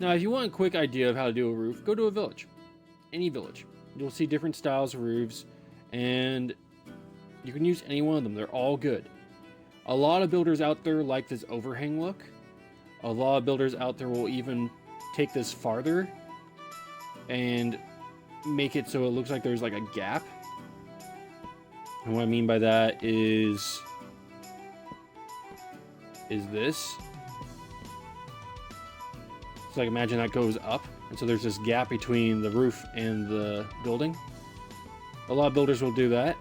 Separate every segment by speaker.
Speaker 1: Now, if you want a quick idea of how to do a roof, go to a village. Any village. You'll see different styles of roofs, and you can use any one of them. They're all good. A lot of builders out there like this overhang look. A lot of builders out there will even take this farther and make it so it looks like there's like a gap. And what I mean by that is this. So like imagine that goes up, and so there's this gap between the roof and the building. A lot of builders will do that.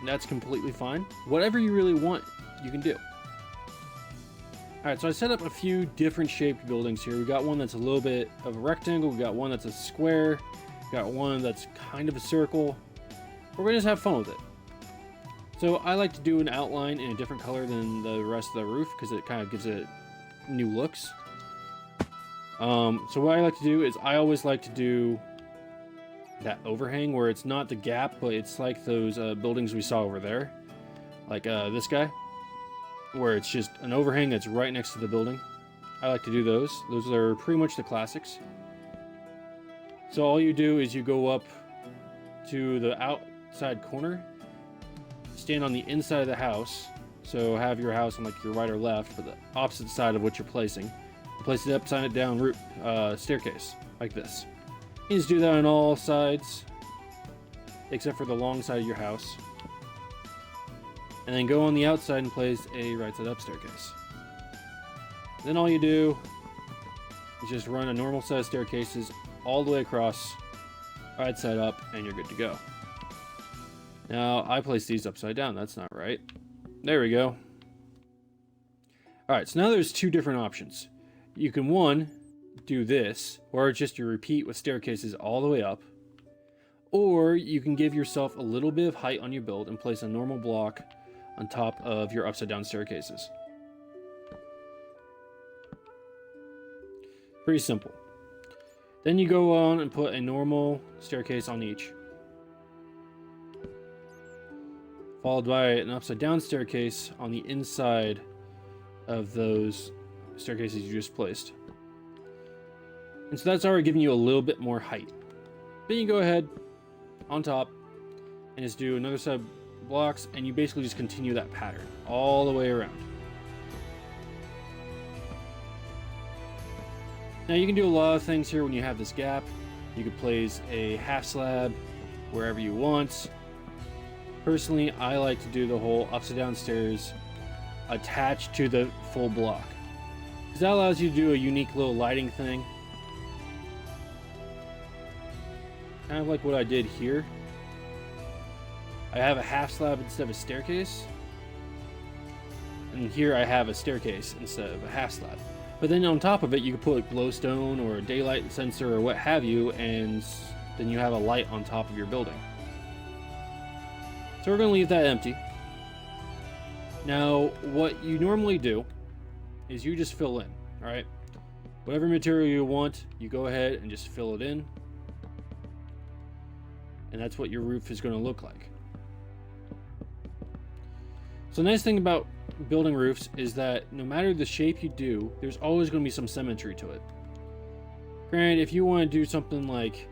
Speaker 1: That's completely fine. Whatever you really want, you can do. Alright, so I set up a few different shaped buildings here. We got one that's a little bit of a rectangle, we got one that's a square, we got one that's kind of a circle. We're gonna just have fun with it. So I like to do an outline in a different color than the rest of the roof because it kind of gives it new looks. So what I like to do is I always like to do that overhang where it's not the gap, but it's like those buildings we saw over there. Like this guy, where it's just an overhang that's right next to the building. I like to do those. Those are pretty much the classics. So all you do is you go up to the outside corner, stand on the inside of the house, so have your house on like your right or left, but the opposite side of what you're placing. Place it upside down staircase, like this. You just do that on all sides, except for the long side of your house. And then go on the outside and place a right side up staircase. Then all you do is just run a normal set of staircases all the way across, right side up, and you're good to go. Now, I placed these upside down. That's not right. There we go. Alright, so now there's two different options. You can, one, do this, or just you repeat with staircases all the way up. Or you can give yourself a little bit of height on your build and place a normal block on top of your upside down staircases. Pretty simple. Then you go on and put a normal staircase on each, followed by an upside down staircase on the inside of those staircases you just placed. And so that's already giving you a little bit more height. Then you go ahead on top and just do another set of blocks, and you basically just continue that pattern all the way around. Now you can do a lot of things here when you have this gap. You could place a half slab wherever you want. Personally, I like to do the whole upside down stairs attached to the full block, because that allows you to do a unique little lighting thing. Kind of like what I did here. I have a half slab instead of a staircase. And here I have a staircase instead of a half slab. But then on top of it, you could put a glowstone or a daylight sensor or what have you, and then you have a light on top of your building. So we're going to leave that empty. Now, what you normally do is you just fill in, alright? Whatever material you want, you go ahead and just fill it in. And that's what your roof is going to look like. So the nice thing about building roofs is that no matter the shape you do, there's always going to be some symmetry to it. Granted, if you want to do something like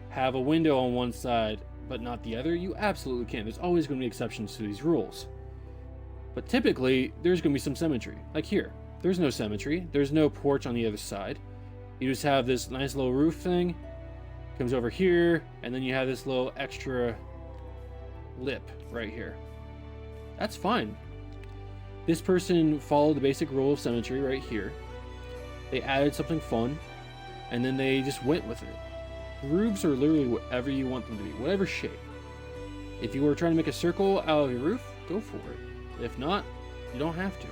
Speaker 1: have a window on one side but not the other, you absolutely can. There's always going to be exceptions to these rules. But typically, there's going to be some symmetry. Like here, there's no symmetry. There's no porch on the other side. You just have this nice little roof thing. Comes over here, and then you have this little extra lip right here. That's fine. This person followed the basic rule of symmetry right here. They added something fun, and then they just went with it. Roofs are literally whatever you want them to be, whatever shape. If you were trying to make a circle out of your roof, go for it. If not, you don't have to.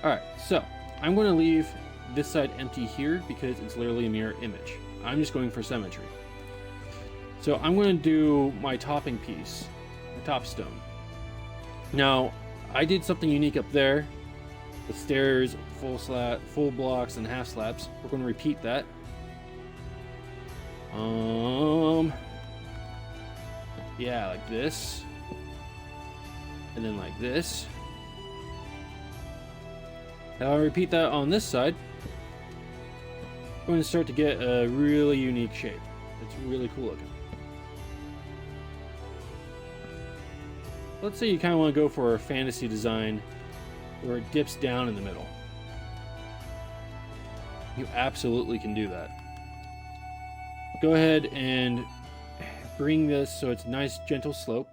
Speaker 1: Alright, so I'm going to leave this side empty here because it's literally a mirror image. I'm just going for symmetry. So I'm going to do my topping piece, the top stone. Now, I did something unique up there with stairs, full blocks, and half slabs. We're going to repeat that. Yeah, like this. And then like this. And I'll repeat that on this side. we're going to start to get a really unique shape. It's really cool looking. Let's say you kind of want to go for a fantasy design where it dips down in the middle. You absolutely can do that. Go ahead and bring this so it's a nice gentle slope.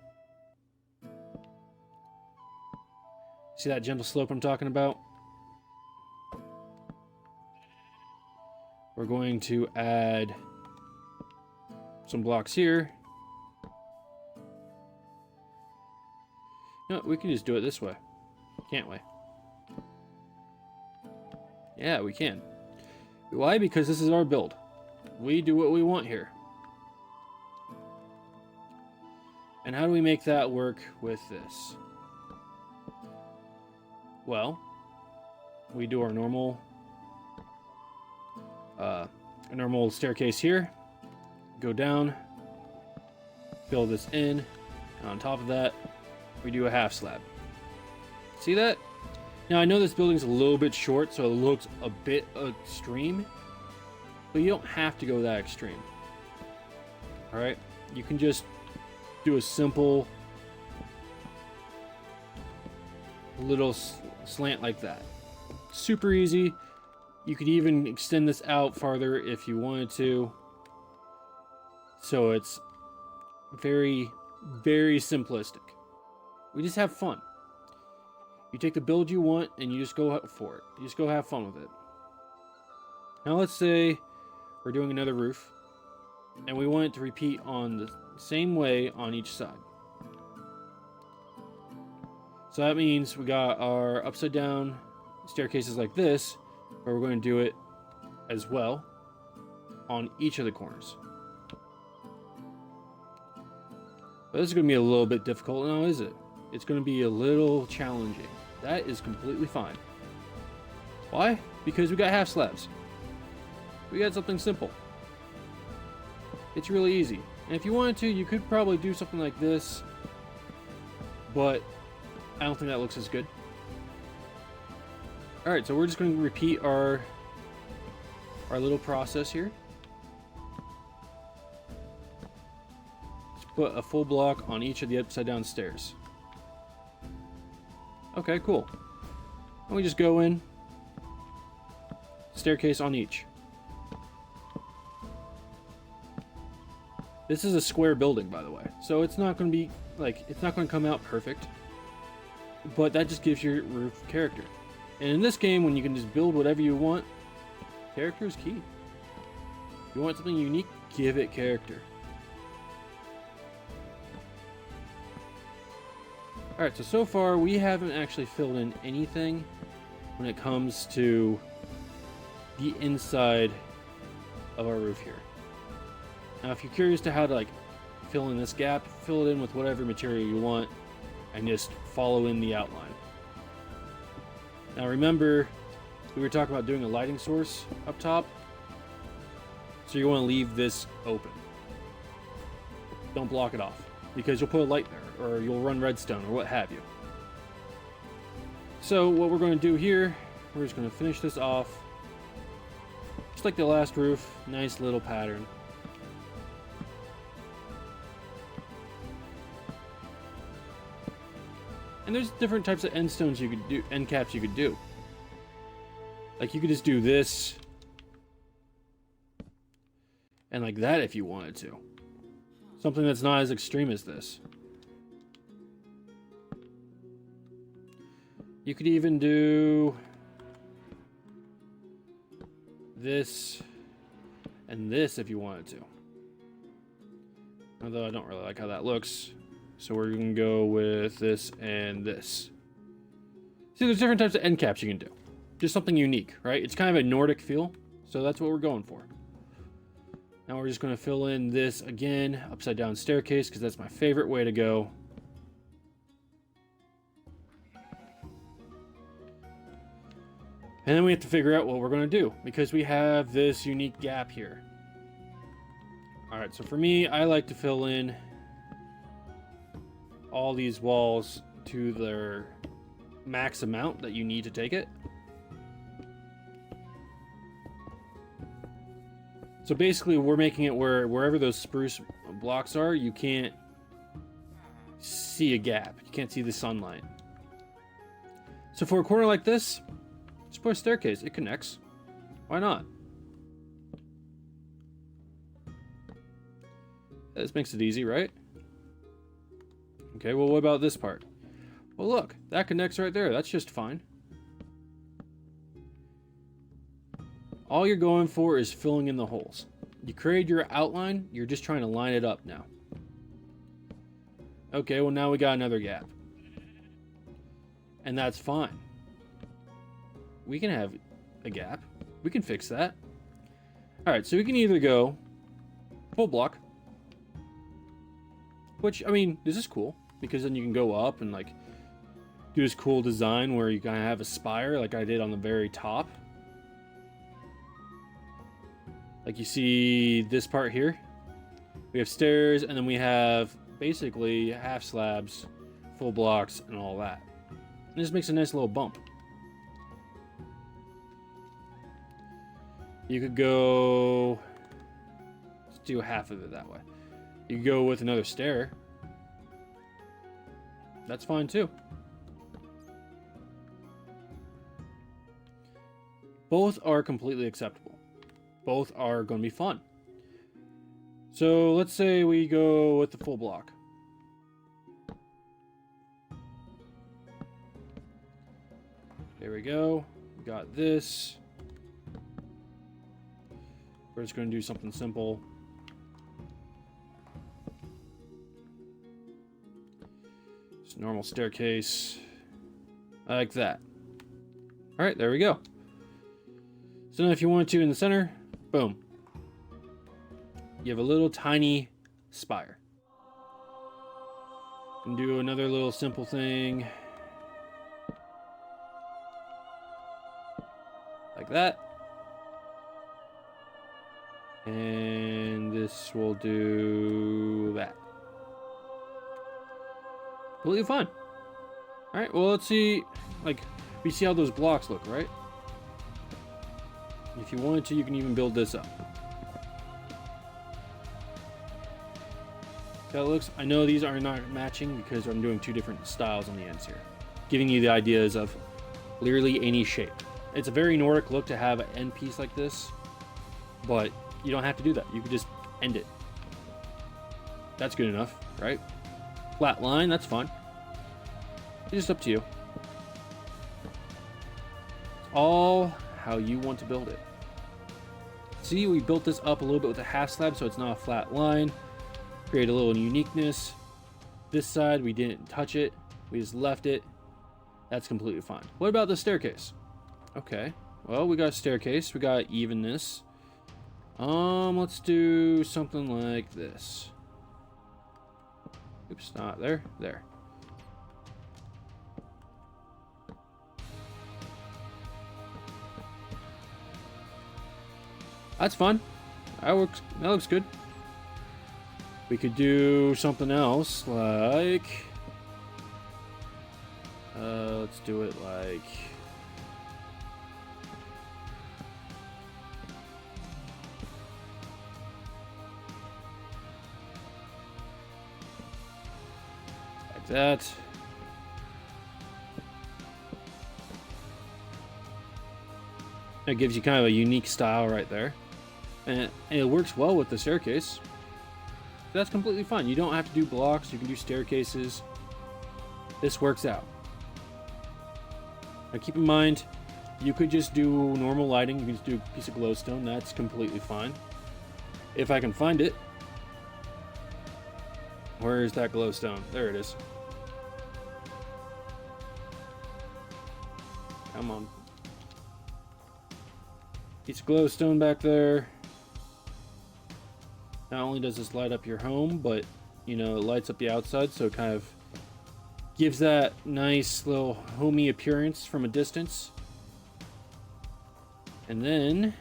Speaker 1: See that gentle slope I'm talking about? We're going to add some blocks here. No, we can just do it this way, can't we? Yeah, we can. Why? Because this is our build. We do what we want here. And how do we make that work with this? Well, we do our normal staircase here. Go down, fill this in, and on top of that, we do a half slab. See that? Now I know this building's a little bit short, so it looks a bit extreme, but you don't have to go that extreme. Alright? You can just do a simple little slant like that. Super easy. You could even extend this out farther if you wanted to. So it's very, very simplistic. We just have fun. You take the build you want and you just go for it. You just go have fun with it. Now let's say we're doing another roof and we want it to repeat on the same way on each side. So that means we got our upside down staircases like this, but we're going to do it as well on each of the corners. But this is going to be a little bit difficult now, is it? It's going to be a little challenging. That is completely fine. Why? Because we got half slabs. We got something simple. It's really easy. And if you wanted to, you could probably do something like this, but I don't think that looks as good. Alright, so we're just going to repeat our little process here. Let's put a full block on each of the upside down stairs. Okay, cool. And we just go in, staircase on each. This is a square building, by the way, so it's not going to be like, it's not going to come out perfect, but that just gives your roof character. And in this game, when you can just build whatever you want, character is key. If you want something unique, give it character. Alright, so far we haven't actually filled in anything when it comes to the inside of our roof here. Now if you're curious to how to like fill in this gap, fill it in with whatever material you want and just follow in the outline. Now remember, we were talking about doing a lighting source up top, so you want to leave this open. Don't block it off, because you'll put a light there, or you'll run redstone, or what have you. So what we're going to do here, we're just going to finish this off, just like the last roof, nice little pattern. And there's different types of end stones you could do, end caps you could do. Like you could just do this and like that if you wanted to. Something that's not as extreme as this. You could even do this and this if you wanted to. Although I don't really like how that looks. So we're going to go with this and this. See, there's different types of end caps you can do. Just something unique, right? It's kind of a Nordic feel. So that's what we're going for. Now we're just going to fill in this again, upside down staircase, because that's my favorite way to go. And then we have to figure out what we're going to do, because we have this unique gap here. Alright, so for me, I like to fill in all these walls to their max amount that you need to take it. So basically, we're making it where wherever those spruce blocks are, you can't see a gap. You can't see the sunlight. So for a corner like this, just put a staircase. It connects. Why not? This makes it easy, right? Okay, well, what about this part? Well, look, that connects right there. That's just fine. All you're going for is filling in the holes. You create your outline, you're just trying to line it up now. Okay, well, now we got another gap. And that's fine. We can have a gap. We can fix that. Alright, so we can either go full block. Which, I mean, this is cool. Because then you can go up and, like, do this cool design where you kind of have a spire like I did on the very top. Like you see this part here. We have stairs, and then we have basically half slabs, full blocks, and all that. And this makes a nice little bump. You could go... Let's do half of it that way. You could go with another stair. That's fine too. Both are completely acceptable. Both are going to be fun. So let's say we go with the full block. There we go. We got this. We're just going to do something simple. Just a normal staircase. Like that. Alright, there we go. So now if you wanted to in the center, boom. You have a little tiny spire. You can do another little simple thing. Like that. And this will do that. Completely fine. Alright, well let's see, like, we see how those blocks look, right? If you wanted to, you can even build this up. That looks, I know these are not matching because I'm doing two different styles on the ends here. Giving you the ideas of literally any shape. It's a very Nordic look to have an end piece like this, but you don't have to do that. You could just end it. That's good enough, right? Flat line, that's fine. It's just up to you. It's all how you want to build it. See, we built this up a little bit with a half slab, so it's not a flat line. Create a little uniqueness. This side, we didn't touch it. We just left it. That's completely fine. What about the staircase? Okay. Well, we got a staircase. We got evenness. Let's do something like this. Oops, not there. There. That's fine. That works. That looks good. We could do something else, like... let's do it like... like that. That gives you kind of a unique style right there. And it works well with the staircase. That's completely fine. You don't have to do blocks. You can do staircases. This works out. Now keep in mind, you could just do normal lighting. You can just do a piece of glowstone. That's completely fine. If I can find it. Where is that glowstone? There it is. Come on. Piece of glowstone back there. Not only does this light up your home, but, you know, it lights up the outside, so it kind of gives that nice little homey appearance from a distance. And then,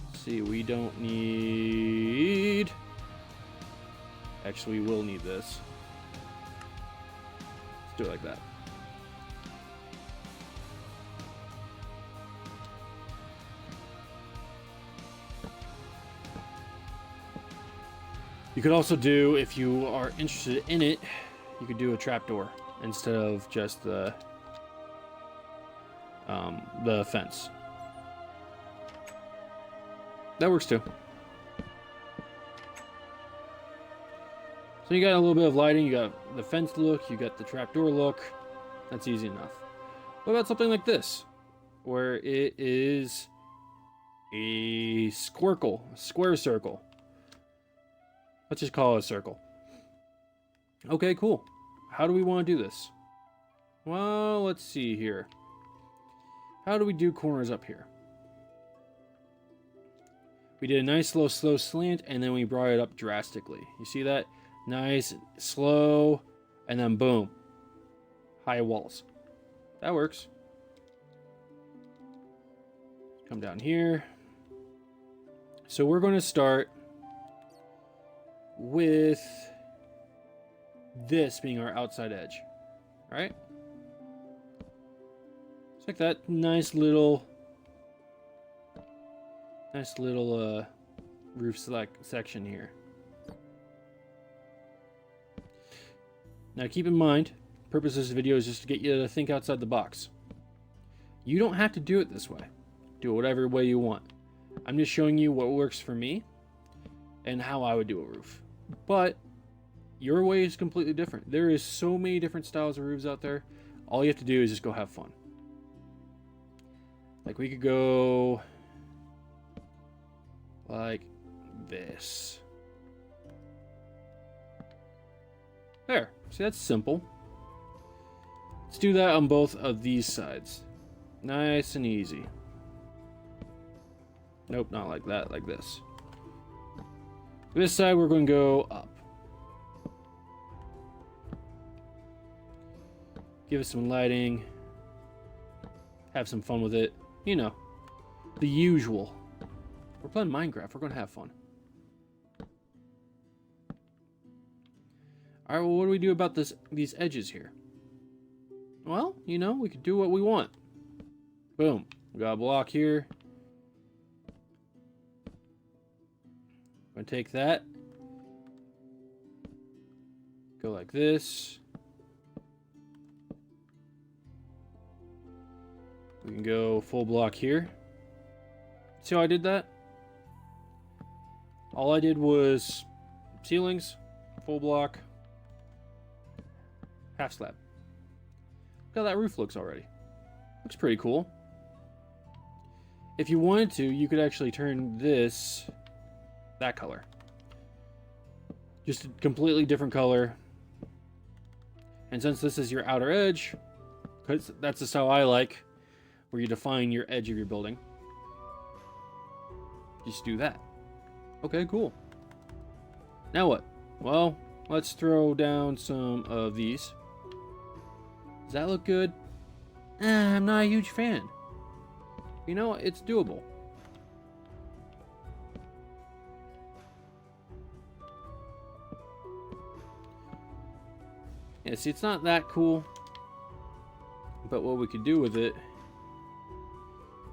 Speaker 1: let's see, we don't need... Actually, we will need this. Let's do it like that. You could also do, if you are interested in it, you could do a trapdoor instead of just the fence. That works too. So you got a little bit of lighting, you got the fence look, you got the trapdoor look. That's easy enough. What about something like this, where it is a square circle. Let's just call it a circle. Okay, cool. How do we want to do this? Well, let's see here. How do we do corners up here? We did a nice slow slant, and then we brought it up drastically. You see that? Nice, slow, and then boom. High walls. That works. Come down here. So we're going to start with this being our outside edge. All right? It's like that nice little roof section here. Now keep in mind, the purpose of this video is just to get you to think outside the box. You don't have to do it this way. Do it whatever way you want. I'm just showing you what works for me and how I would do a roof. But your way is completely different. There is so many different styles of roofs out there. All you have to do is just go have fun. Like we could go like this. There. See, that's simple. Let's do that on both of these sides. Nice and easy. Nope, not like that, like this. This side we're going to go up. Give it some lighting. Have some fun with it. You know, the usual. We're playing Minecraft. We're going to have fun. Alright, well, what do we do about these edges here? Well, you know, we could do what we want. Boom. We got a block here. I'm going to take that. Go like this. We can go full block here. See how I did that? All I did was ceilings, full block, half slab. Look how that roof looks already. Looks pretty cool. If you wanted to, you could actually turn this that color. Just a completely different color. And since this is your outer edge, because that's the style I like, where you define your edge of your building, just do that. Okay, cool. Now what? Well, let's throw down some of these. Does that look good? I'm not a huge fan. You know, it's doable. Yeah, see, it's not that cool. But what we could do with it,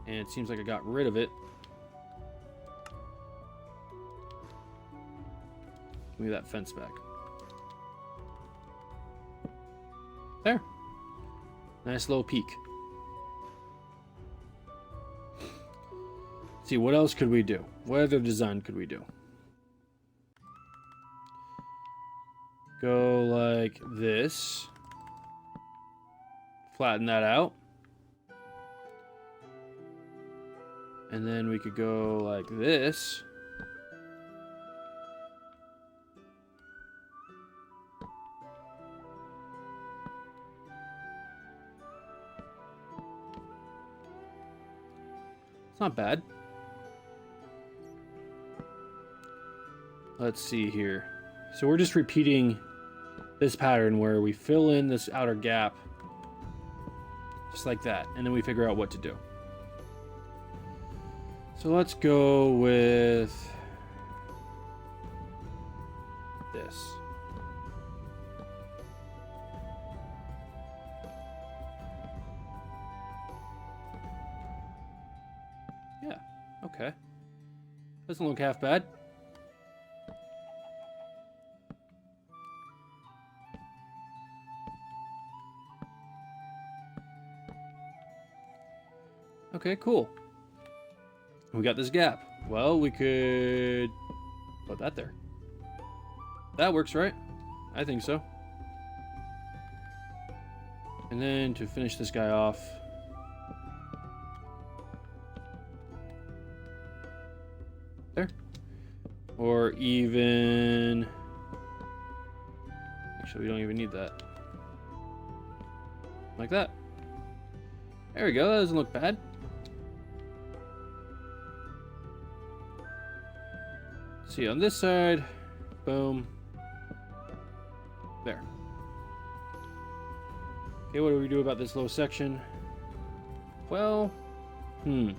Speaker 1: and it seems like I got rid of it. Give me that fence back. There. Nice little peak. See, what else could we do? What other design could we do? Go like this. Flatten that out. And then we could go like this. It's not bad. Let's see here. So we're just repeating this pattern where we fill in this outer gap. Just like that. And then we figure out what to do. So let's go with this. Yeah, okay. Doesn't look half bad. Okay, cool. We got this gap. Well, we could put that there. That works, right? I think so. And then to finish this guy off, there. Or even, actually we don't even need that. Like that. There we go, that doesn't look bad. See, on this side, boom. There. Okay, what do we do about this low section? Well, I'm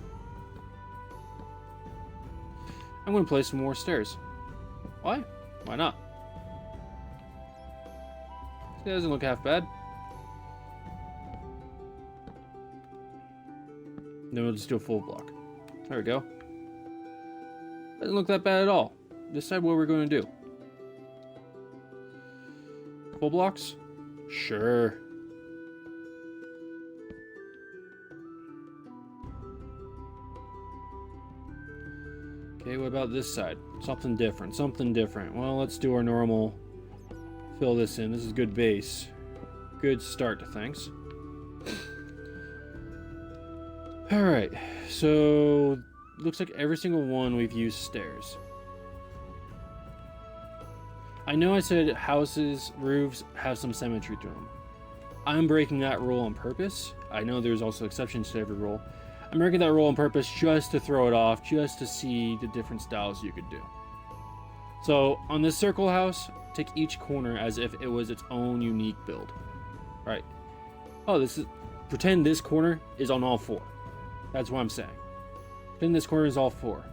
Speaker 1: going to place some more stairs. Why? Why not? It doesn't look half bad. Then we'll just do a full block. There we go. Doesn't look that bad at all. Decide what we're going to do. Full blocks? Sure. Okay, what about this side? Something different, something different. Well, let's do our normal. Fill this in. This is good base. Good start to things. Alright, so looks like every single one we've used stairs. I know I said houses, roofs have some symmetry to them. I'm breaking that rule on purpose. I know there's also exceptions to every rule. I'm breaking that rule on purpose just to throw it off, just to see the different styles you could do. So on this circle house, take each corner as if it was its own unique build. Right. Oh, this is, pretend this corner is on all four. That's what I'm saying. Pretend this corner is all four.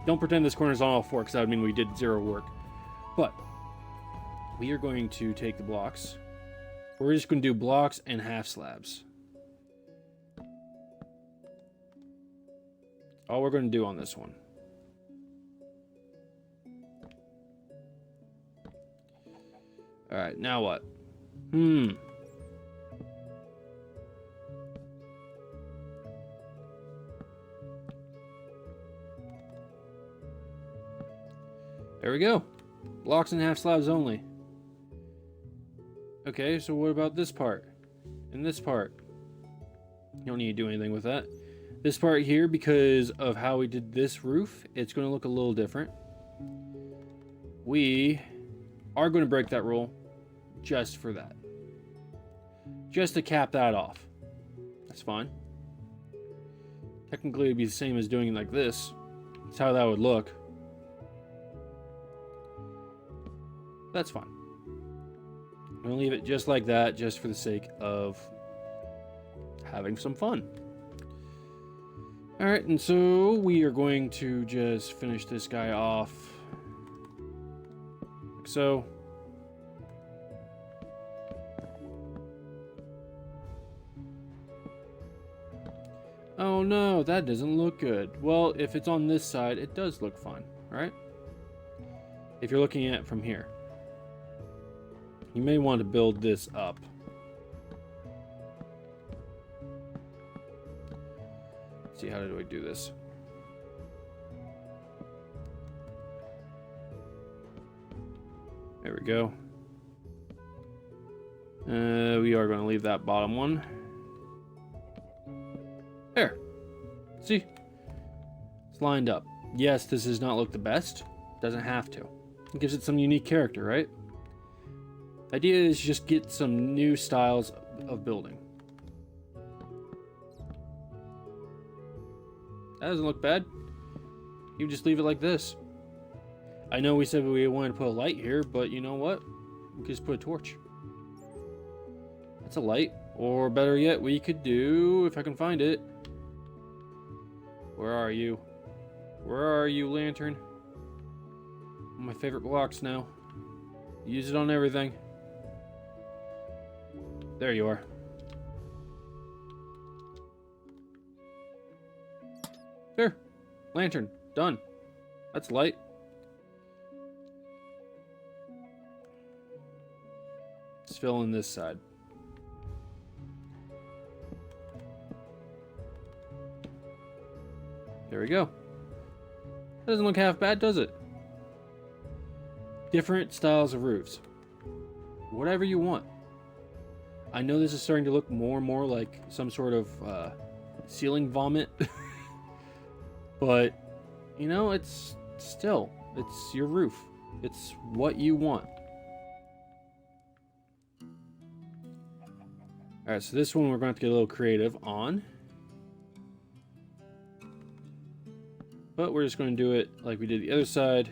Speaker 1: Don't pretend this corner is on all four, because that would mean we did zero work. But we are going to take the blocks. We're just going to do blocks and half slabs. All we're going to do on this one. Alright, now what? There we go. Blocks and half slabs only. Okay, so what about this part? And this part? You don't need to do anything with that. This part here, because of how we did this roof, it's going to look a little different. We are going to break that rule just for that. Just to cap that off. That's fine. Technically, it'd be the same as doing it like this. That's how that would look. That's fine. I'm going to leave it just like that, just for the sake of having some fun. Alright, and so we are going to just finish this guy off. Like so. Oh no, that doesn't look good. Well, if it's on this side, it does look fine, right? If you're looking at it from here. You may want to build this up. Let's see, how do I do this? There we go. We are going to leave that bottom one. There. See? It's lined up. Yes, this does not look the best. Doesn't have to. It gives it some unique character, right? The idea is just get some new styles of building. That doesn't look bad. You just leave it like this. I know we said we wanted to put a light here, but you know what? We could just put a torch. That's a light. Or better yet, we could do, if I can find it. Where are you? Where are you, lantern? One of my favorite blocks now. Use it on everything. There you are. There. Lantern. Done. That's light. Let's fill in this side. There we go. That doesn't look half bad, does it? Different styles of roofs. Whatever you want. I know this is starting to look more and more like some sort of ceiling vomit. But, you know, it's your roof. It's what you want. Alright, so this one we're going to have to get a little creative on. But we're just going to do it like we did the other side.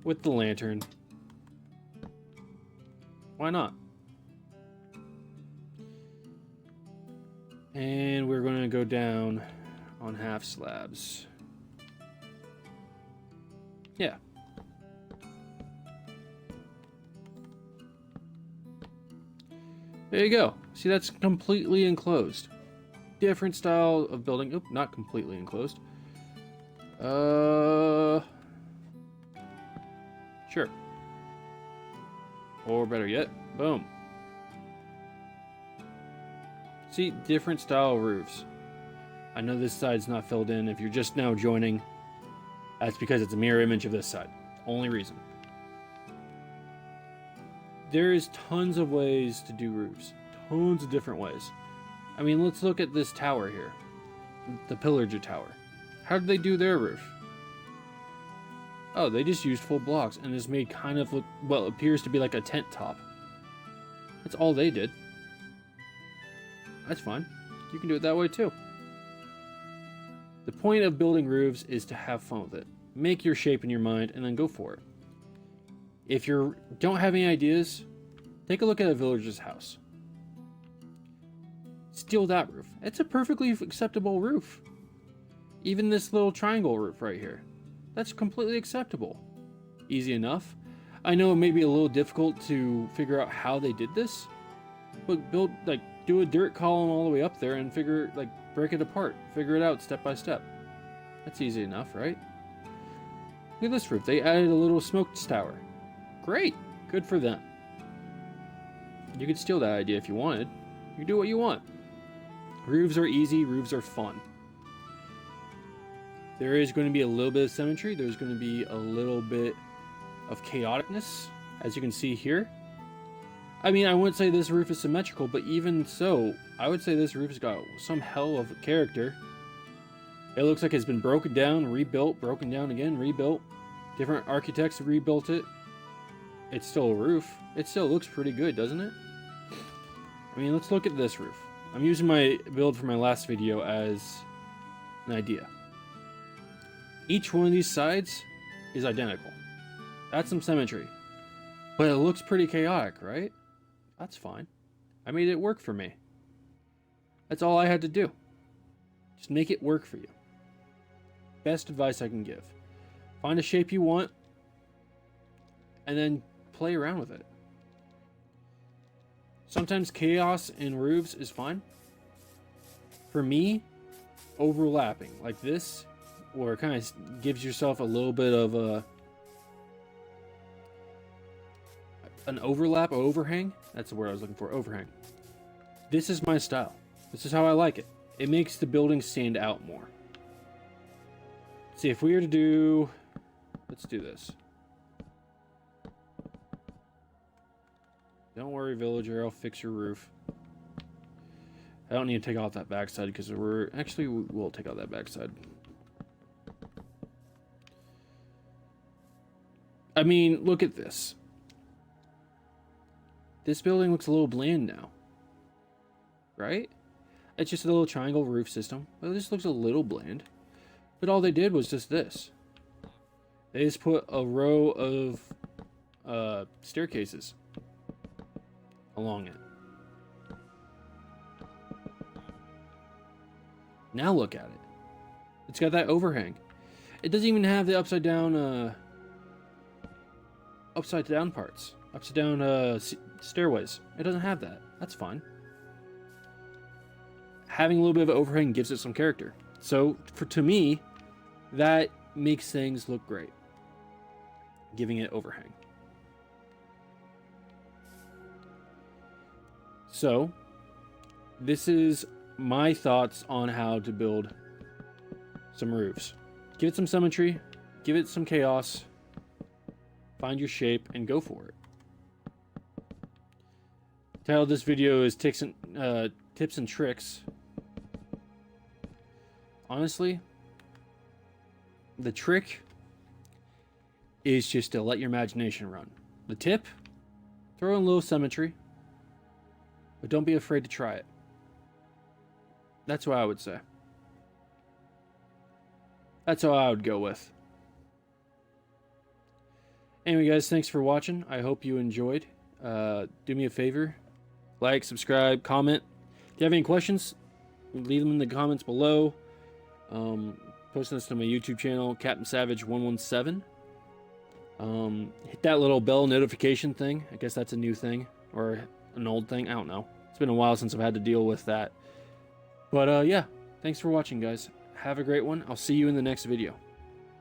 Speaker 1: With the lantern. Why not? And we're going to go down on half slabs. Yeah. There you go. See, that's completely enclosed. Different style of building. Oop, not completely enclosed. Sure. Or better yet, boom. See, different style roofs. I know this side's not filled in. If you're just now joining, that's because it's a mirror image of this side. Only reason. There is tons of ways to do roofs. Tons of different ways. I mean, let's look at this tower here. The pillager tower. How did they do their roof? Oh, they just used full blocks and it's made kind of look, well, appears to be like a tent top. That's all they did. That's fine. You can do it that way too. The point of building roofs is to have fun with it. Make your shape in your mind and then go for it. If you don't have any ideas, take a look at a villager's house. Steal that roof. It's a perfectly acceptable roof. Even this little triangle roof right here. That's completely acceptable. Easy enough. I know it may be a little difficult to figure out how they did this, but do a dirt column all the way up there and break it apart. Figure it out step by step. That's easy enough, right? Look at this roof. They added a little smoke tower. Great. Good for them. You could steal that idea if you wanted. You can do what you want. Roofs are easy. Roofs are fun. There is going to be a little bit of symmetry. There's going to be a little bit of chaoticness, as you can see here. I mean, I wouldn't say this roof is symmetrical, but even so, I would say this roof has got some hell of a character. It looks like it's been broken down, rebuilt, broken down again, rebuilt. Different architects rebuilt it. It's still a roof. It still looks pretty good, doesn't it? I mean, let's look at this roof. I'm using my build from my last video as an idea. Each one of these sides is identical. That's some symmetry. But it looks pretty chaotic, right? That's fine. I made it work for me. That's all I had to do. Just make it work for you. Best advice I can give. Find a shape you want, and then play around with it. Sometimes chaos in roofs is fine. For me, overlapping like this, or it kind of gives yourself a little bit of an overlap, overhang. That's the word I was looking for, overhang. This is my style. This is how I like it. It makes the building stand out more. See, if we were to do... Let's do this. Don't worry, villager. I'll fix your roof. I don't need to take off that backside because we're... Actually, we'll take out that backside. I mean, look at this. This building looks a little bland now. Right? It's just a little triangle roof system. Well, this looks a little bland. But all they did was just this. They just put a row of staircases along it. Now look at it. It's got that overhang. It doesn't even have the upside down parts. Upside down stairways. It doesn't have that. That's fine. Having a little bit of overhang gives it some character. So, to me, that makes things look great. Giving it overhang. So, this is my thoughts on how to build some roofs. Give it some symmetry, give it some chaos, find your shape, and go for it. The title of this video is Tips and Tricks. Honestly, the trick is just to let your imagination run. The tip, throw in low symmetry, but don't be afraid to try it. That's what I would say. That's how I would go with. Anyway, guys, thanks for watching. I hope you enjoyed. Do me a favor. Like, subscribe, comment. If you have any questions, leave them in the comments below. Posting this to my YouTube channel, Captain Savage 117. Hit that little bell notification thing. I guess that's a new thing. Or an old thing. I don't know. It's been a while since I've had to deal with that. But, yeah. Thanks for watching, guys. Have a great one. I'll see you in the next video.